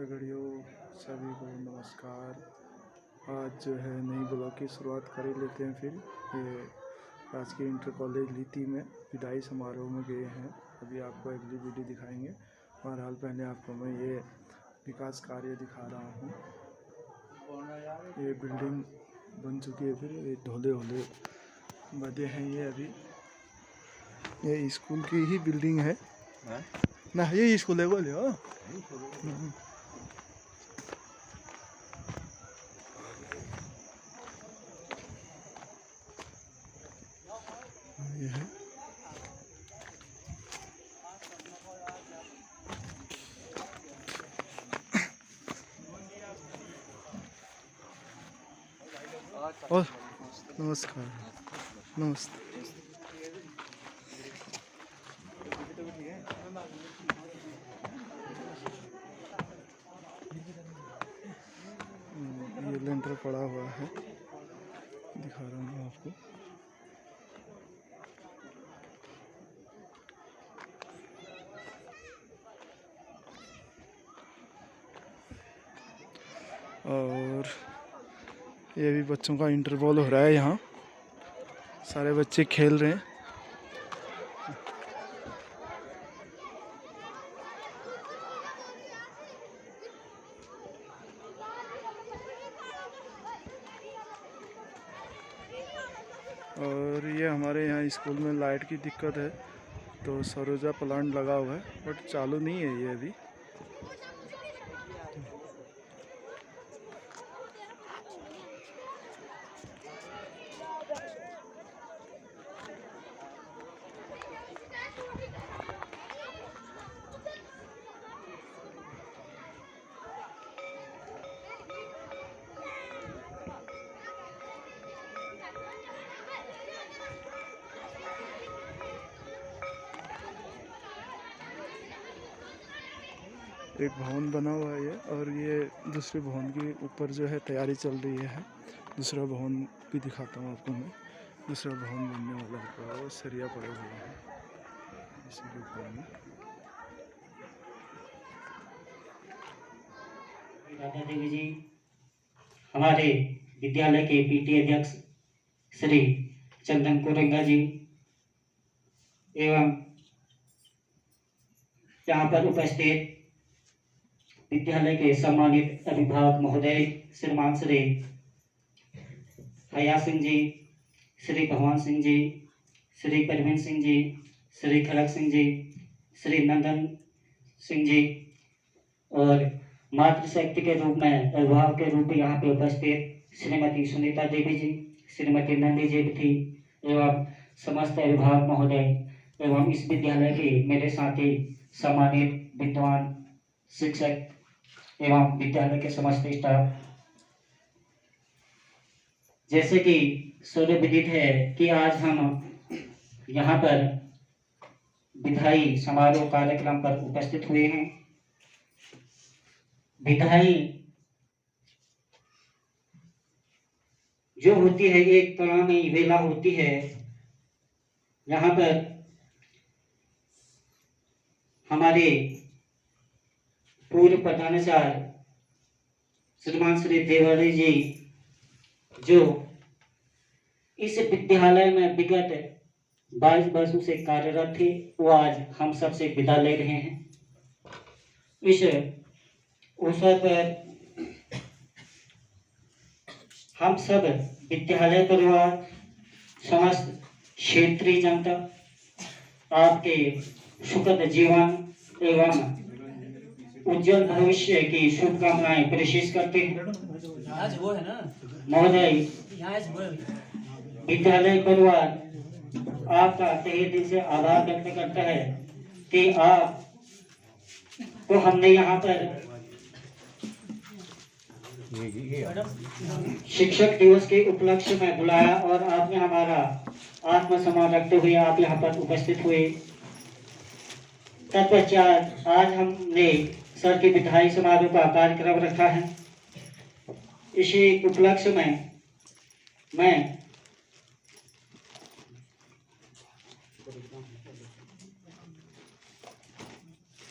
झगड़ियों सभी को नमस्कार। आज जो है नई ब्लॉग की शुरुआत कर ही लेते हैं। फिर ये आज के इंटर कॉलेज लीती में विदाई समारोह में गए हैं। अभी आपको अगली वीडियो दिखाएंगे। और हाल पहले आपको मैं ये विकास कार्य दिखा रहा हूँ। ये बिल्डिंग बन चुकी है। फिर ये ढोले होले बदे हैं। ये अभी ये स्कूल की ही बिल्डिंग है ना। ये स्कूल है बोले हो। ये है और नमस्कार नमस्ते। ये लेंटर पड़ा हुआ है, दिखा रहा हूँ आपको। और ये भी बच्चों का इंटरवल हो रहा है। यहाँ सारे बच्चे खेल रहे हैं। और ये हमारे यहाँ स्कूल में लाइट की दिक्कत है, तो सरोजा प्लांट लगा हुआ है बट चालू नहीं है ये अभी। एक भवन बना हुआ है ये, और ये दूसरे भवन के ऊपर जो है तैयारी चल रही है। दूसरा भवन भी दिखाता हूँ आपको मैं। दूसरा भवन बनने वाला होगा, वो सरिया पड़े हुए हैं इसी के ऊपर में। राधा देवी जी हमारे विद्यालय के पीटी अध्यक्ष श्री चंदन कोरंगा जी एवं यहाँ पर उपस्थित विद्यालय के सम्मानित अभिभावक महोदय श्रीमान श्री हया सिंह जी, श्री भगवान सिंह जी, श्री परवीन सिंह जी, श्री खड़क सिंह जी, श्री नंदन सिंह जी और मातृशक्ति के रूप में अभिभावक के रूप में यहाँ पे उपस्थित श्रीमती सुनीता देवी जी, श्रीमती नंदी जी थी एवं समस्त अभिभावक महोदय एवं इस विद्यालय के मेरे साथी सम्मानित विद्वान शिक्षक एवं विद्यालय के समस्त स्टाफ। जैसे कि सर्व विदित है कि आज हम यहाँ पर विदाई समारोह कार्यक्रम पर उपस्थित हुए हैं। विदाई जो होती है एक पुरानी वेला होती है। यहाँ पर हमारे पूर्व प्रधानाचार्य श्रीमान श्री देवारी जी जो इस विद्यालय में विगत 22 वर्षों से कार्यरत थे, वो आज हम सब से विदा ले रहे हैं। इस अवसर पर हम सब विद्यालय परिवार, समस्त क्षेत्रीय जनता आपके सुखद जीवन एवं उज्जवल भविष्य की शुभकामनाएं प्रेषित करते हैं। महोदय, विद्यालय परिवार आपका तहे दिल से आभार व्यक्त करता है कि आप को हमने यहाँ पर शिक्षक दिवस के उपलक्ष्य में बुलाया और आपने हमारा आत्मसम्मान रखते हुए आप यहाँ पर उपस्थित हुए। तत्पश्चात आज हमने सर के विदाई समारोह का कार्यक्रम रखा है। इसी उपलक्ष्य में मैं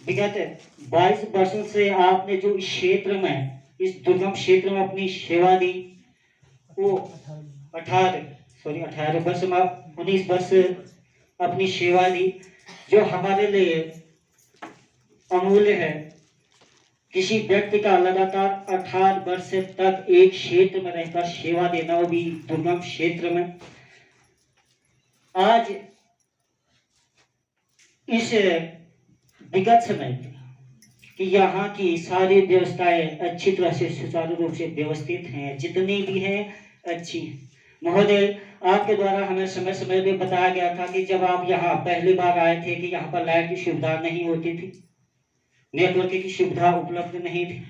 विगत 22 वर्षों से आपने जो इस क्षेत्र में, इस दुर्गम क्षेत्र में अपनी सेवा दी, वो 18 वर्ष में 19 वर्ष अपनी सेवा दी, जो हमारे लिए अमूल्य है। किसी व्यक्ति का लगातार 18 वर्ष तक एक क्षेत्र में रहकर सेवा देना, वो भी दुर्गम क्षेत्र में। आज इस विगत समय कि यहाँ की सारी व्यवस्थाएं अच्छी तरह से सुचारू रूप से व्यवस्थित हैं, जितनी भी हैं अच्छी। महोदय, आपके द्वारा हमें समय समय पे बताया गया था कि जब आप यहाँ पहली बार आए थे कि यहाँ पर लाइट की सुविधा नहीं होती थी, नेटवर्क की सुविधा उपलब्ध नहीं थी,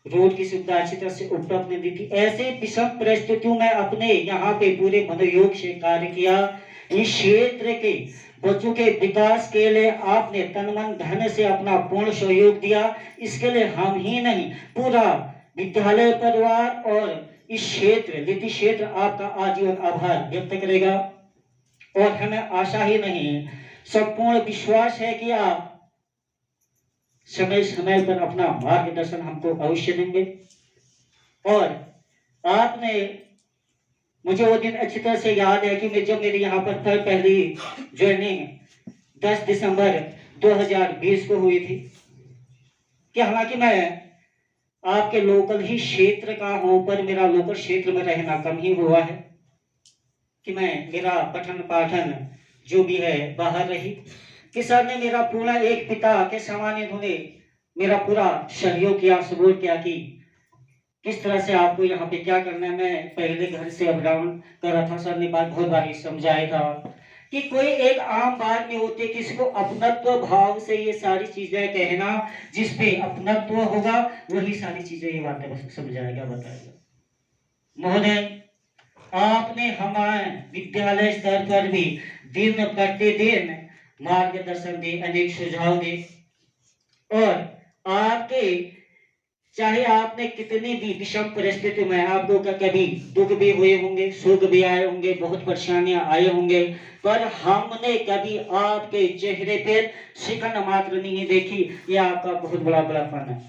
रोड की सुविधा अच्छी तरह से उपलब्ध नहीं थी। ऐसे विषम परिस्थितियों में अपने यहाँ पे पूरे मनोयोग से कार्य किया। इस क्षेत्र के बच्चों के विकास के लिए आपने तन मन धन से अपना पूर्ण सहयोग दिया। इसके लिए हम ही नहीं, पूरा विद्यालय परिवार और इस क्षेत्र लिति क्षेत्र आपका आजीवन आभार व्यक्त करेगा। और हमें आशा ही नहीं, संपूर्ण विश्वास है कि आप समय समय पर अपना मार्गदर्शन हमको अवश्य देंगे। और आपने, मुझे वो दिन अच्छी तरह से याद है कि जब मेरी यहाँ पर पहली ज्वाइनिंग 10 दिसंबर 2020 को हुई थी, कि हालांकि मैं आपके लोकल ही क्षेत्र का हूं, पर मेरा लोकल क्षेत्र में रहना कम ही हुआ है कि मेरा पठन पाठन जो भी है बाहर रही। कि सर ने मेरा पूरा एक पिता के समान इन्होंने मेरा पूरा सहयोग किया, सपोर्ट किया कि किस तरह से आपको यहाँ पे क्या करना है। मैं पहले घर से अप डाउन कर रहा था, सर ने बात बहुत बारी समझाया था कि कोई एक आम बात नहीं होती, किसी को अपनत्व भाव से ये सारी चीजें कहना, जिसपे अपनत्व होगा वही सारी चीजें ये बातें समझाएगा, बताएगा। महोदय, आपने हमारे विद्यालय स्तर पर भी दिन प्रतिदिन मार्गदर्शन दे, अनेक सुझाव दे। और आपके, चाहे आपने कितनी भी विषम परिस्थिति में, आपको कभी दुख भी हुए होंगे, सुख भी आए होंगे, बहुत परेशानियां आए होंगे, पर हमने कभी आपके चेहरे पर शिकन मात्र नहीं देखी। यह आपका बहुत बड़ा बड़ापन है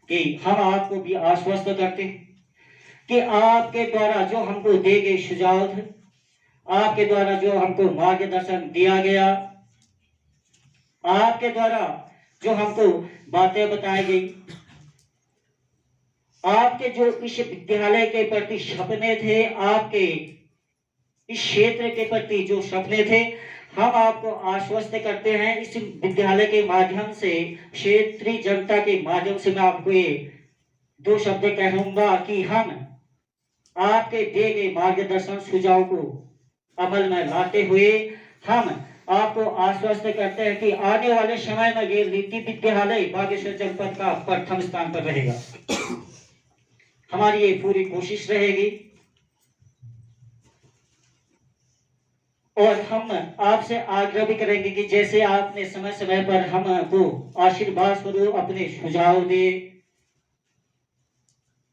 कि हम आपको भी आश्वस्त करते हैं कि आपके द्वारा जो हमको दिए गए सुझाव थे, आपके द्वारा जो हमको मार्गदर्शन दिया गया, आपके द्वारा जो हमको बातें बताई गई, आपके जो इस विद्यालय के प्रति सपने थे, आपके इस क्षेत्र के प्रति जो सपने थे, हम आपको आश्वस्त करते हैं। इस विद्यालय के माध्यम से, क्षेत्रीय जनता के माध्यम से मैं आपको ये 2 शब्द कहूंगा कि हम आपके दिए गए मार्गदर्शन सुझाव को अमल में लाते हुए हम आपको आश्वस्त करते हैं कि आने वाले समय में ये लिति विद्यालय बागेश्वर जनपद का प्रथम स्थान पर रहेगा। हमारी ये पूरी कोशिश रहेगी। और हम आपसे आग्रह भी करेंगे कि जैसे आपने समय समय पर हमको आशीर्वाद स्वरूप अपने सुझाव दे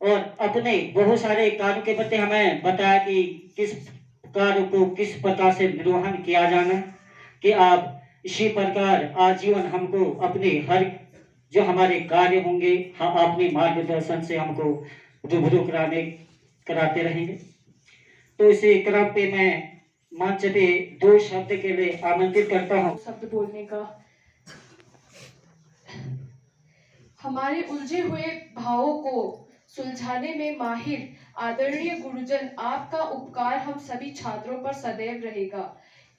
और अपने बहुत सारे कार्यों के प्रति हमें बताया कि किस कार्य को किस प्रकार से निर्वहन किया जाना, कि आप इसी प्रकार आजीवन हमको अपने हर जो हमारे कार्य होंगे, हम अपने मार्गदर्शन से हमको रूबरू कराते रहेंगे। तो इसी क्रम पे मैं मंच पे 2 शब्द के लिए आमंत्रित करता हूँ। शब्द बोलने का। हमारे उलझे हुए भावों को सुलझाने में माहिर आदरणीय गुरुजन, आपका उपकार हम सभी छात्रों पर सदैव रहेगा,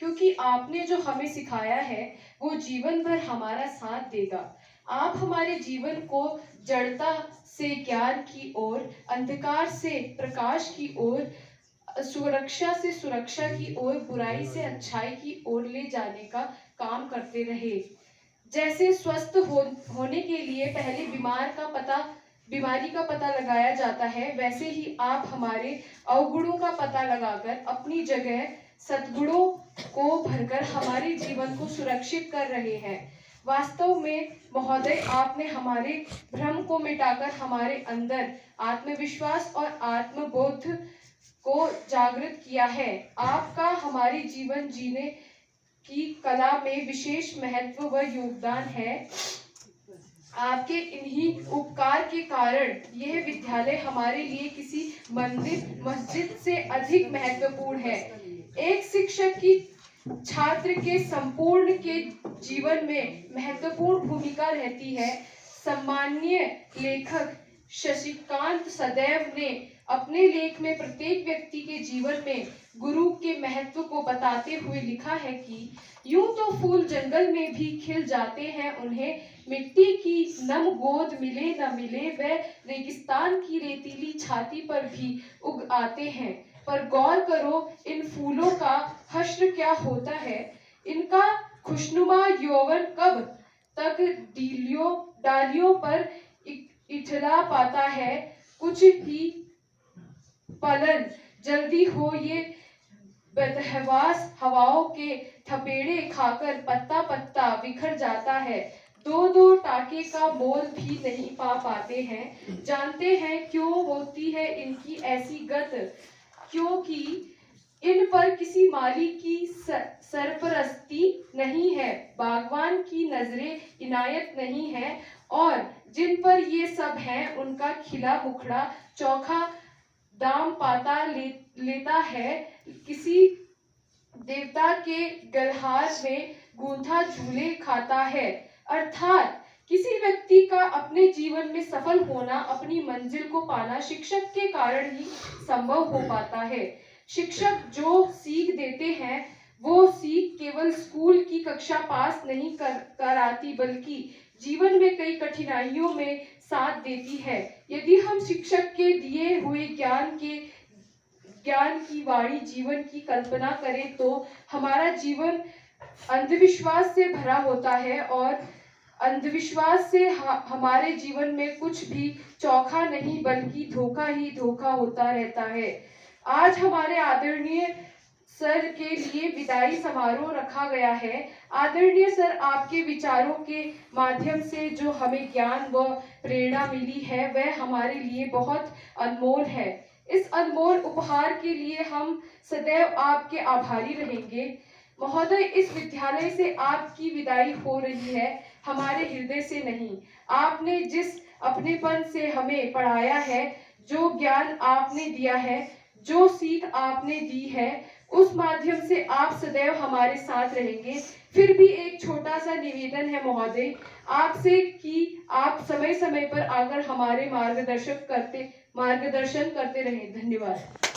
क्योंकि आपने जो हमें सिखाया है वो जीवन भर हमारा साथ देगा। आप हमारे जीवन को जड़ता से ज्ञान की ओर, अंधकार से प्रकाश की ओर, सुरक्षा से सुरक्षा की ओर, बुराई से अच्छाई की ओर ले जाने का काम करते रहे। जैसे स्वस्थ होने के लिए पहले बीमारी का पता लगाया जाता है, वैसे ही आप हमारे अवगुणों का पता लगाकर अपनी जगह सद्गुणों को भरकर हमारे जीवन को सुरक्षित कर रहे हैं। वास्तव में महोदय, आपने हमारे भ्रम को मिटाकर हमारे अंदर आत्मविश्वास और आत्मबोध को जागृत किया है। आपका हमारे जीवन जीने की कला में विशेष महत्व व योगदान है। आपके इन्हीं उपकार के कारण यह विद्यालय हमारे लिए किसी मंदिर मस्जिद से अधिक महत्वपूर्ण है। एक शिक्षक की छात्र के संपूर्ण के जीवन में महत्वपूर्ण भूमिका रहती है। सम्माननीय लेखक शशिकांत सदैव ने अपने लेख में प्रत्येक व्यक्ति के जीवन में गुरु के महत्व को बताते हुए लिखा है कि यूं तो फूल जंगल में भी खिल जाते हैं, उन्हें मिट्टी की नम गोद मिले न मिले, वे रेगिस्तान की रेतीली छाती पर भी उग आते हैं। पर गौर करो, इन फूलों का हश्र क्या होता है, इनका खुशनुमा यौवन कब तक डालियों पर इठला पाता है। कुछ ही पलन जल्दी हो ये बदहवास हवाओं के थपेड़े खाकर पत्ता पत्ता बिखर जाता है। दो दो टाके का मोल भी नहीं पा पाते हैं। जानते हैं क्यों होती है इनकी ऐसी गत? क्योंकि इन पर किसी माली की सरपरस्ती नहीं है, बागवान की नजरे इनायत नहीं है, और जिन पर ये सब है उनका खिला मुखड़ा चोखा दाम पाता लेता है। किसी देवता के गलहार में गूंथा झूले खाता है। अर्थात किसी व्यक्ति का अपने जीवन में सफल होना, अपनी मंजिल को पाना शिक्षक के कारण ही संभव हो पाता है। शिक्षक जो सीख देते हैं वो सीख केवल स्कूल की कक्षा पास नहीं कराती, बल्कि जीवन में कई कठिनाइयों में साथ देती है। यदि हम शिक्षक के दिए हुए ज्ञान की वाणी जीवन की कल्पना करें तो हमारा जीवन अंधविश्वास से भरा होता है, और अंधविश्वास से हमारे जीवन में कुछ भी चोखा नहीं बल्कि धोखा ही धोखा होता रहता है। आज हमारे आदरणीय सर के लिए विदाई समारोह रखा गया है। आदरणीय सर, आपके विचारों के माध्यम से जो हमें ज्ञान व प्रेरणा मिली है वह हमारे लिए बहुत अनमोल है। इस अनमोल उपहार के लिए हम सदैव आपके आभारी रहेंगे। महोदय, इस विद्यालय से आपकी विदाई हो रही है, हमारे हृदय से नहीं। आपने जिस अपनेपन से हमें पढ़ाया है, जो ज्ञान आपने दिया है, जो सीख आपने दी है, उस माध्यम से आप सदैव हमारे साथ रहेंगे। फिर भी एक छोटा सा निवेदन है महोदय आपसे कि आप समय समय पर आकर हमारे मार्गदर्शन करते रहें। धन्यवाद।